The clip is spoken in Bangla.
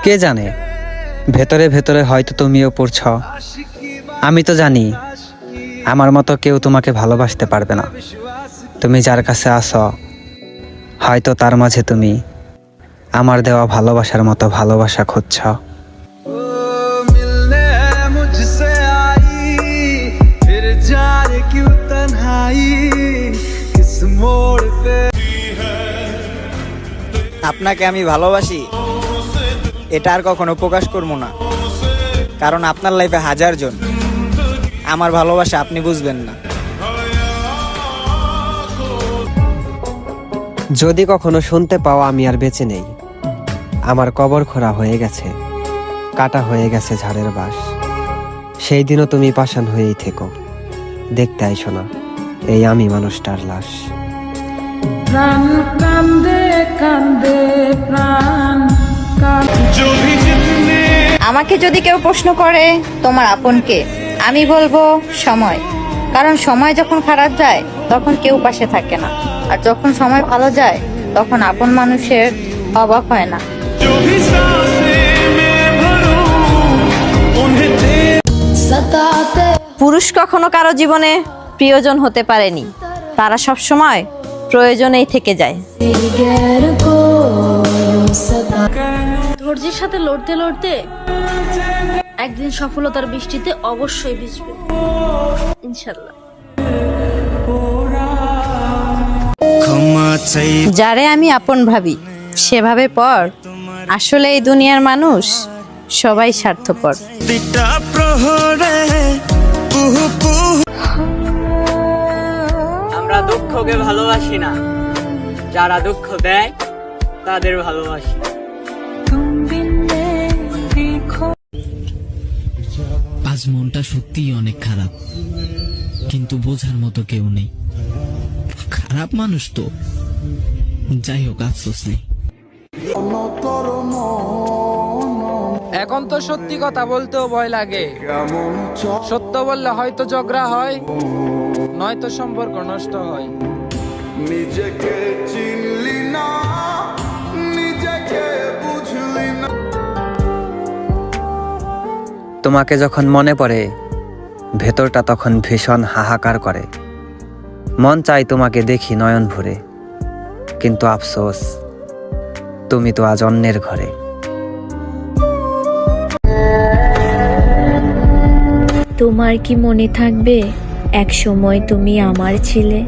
কে জানে, ভেতরে ভেতরে হয়তো তুমিও পড়ছ। আমি তো জানি আমার মতো কেউ তোমাকে ভালোবাসতে পারবে না। তুমি যার কাছে আসো, হয়তো তার মাঝে তুমি আমার দেওয়া ভালোবাসার মতো ভালোবাসা খুঁজছ। আপনাকে আমি ভালোবাসি এটা আর কখনো প্রকাশ করবো না, কারণ আপনার লাইফে হাজার জন, আমার ভালোবাসা আপনি বুঝবেন না। যদি কখনো শুনতে পাও আমি আর বেঁচে নেই, আমার কবর খোঁড়া হয়ে গেছে, কাটা হয়ে গেছে ঝাড়ের বাঁশ, সেই দিনও তুমি পাষাণ হয়েই থেকো, দেখতে আইসো না এই আমি মানুষটার লাশ। প্রাণ কান্দে কান্দে প্রাণ আমাকে যদি কেউ প্রশ্ন করে তোমার আপনকে, আমি বলবো সময়। কারণ সময় যখন খারাপ যায় তখন কেউ পাশে থাকে না, আর যখন সময় ভালো যায় তখন আপন মানুষের অভাব হয় না। পুরুষ কখনো কারো জীবনে প্রিয়জন হতে পারেনি, তারা সবসময় প্রয়োজনেই থেকে যায়। ধৈর্যের সাথে লড়তে লড়তে একদিন সফলতার বৃষ্টিতে অবশ্যই ভিজবে, ইনশাল্লাহ। যারে আমি আপন ভাবি সেভাবে পর, আসলে এই দুনিয়ার মানুষ সবাই স্বার্থপর। আমরা দুঃখকে ভালোবাসি না, যারা দুঃখ দেয় তাদের ভালোবাসি। আজ মনটা সত্যিই অনেক খারাপ, কিন্তু বোঝার মতো কেউ নেই। খারাপ মানুষ তো, যাই হোক আফসোস নেই। এখন তো সত্যি কথা বলতেও ভয় লাগে। সত্য বললে হয়তো ঝগড়া হয়, নয়তো সম্পর্ক নষ্ট হয়। নিজেকে চিনলি না, নিজেকে বুঝলি না। তোমাকে যখন মনে পড়ে ভেতরটা তখন ভীষণ হাহাকার করে, মন চাই তোমাকে দেখি নয়ন ভরে, কিন্তু আফসোস তুমি তো আজ অন্যের ঘরে। তোমার কি মনে থাকবে এক সময় তুমি আমার ছিলে?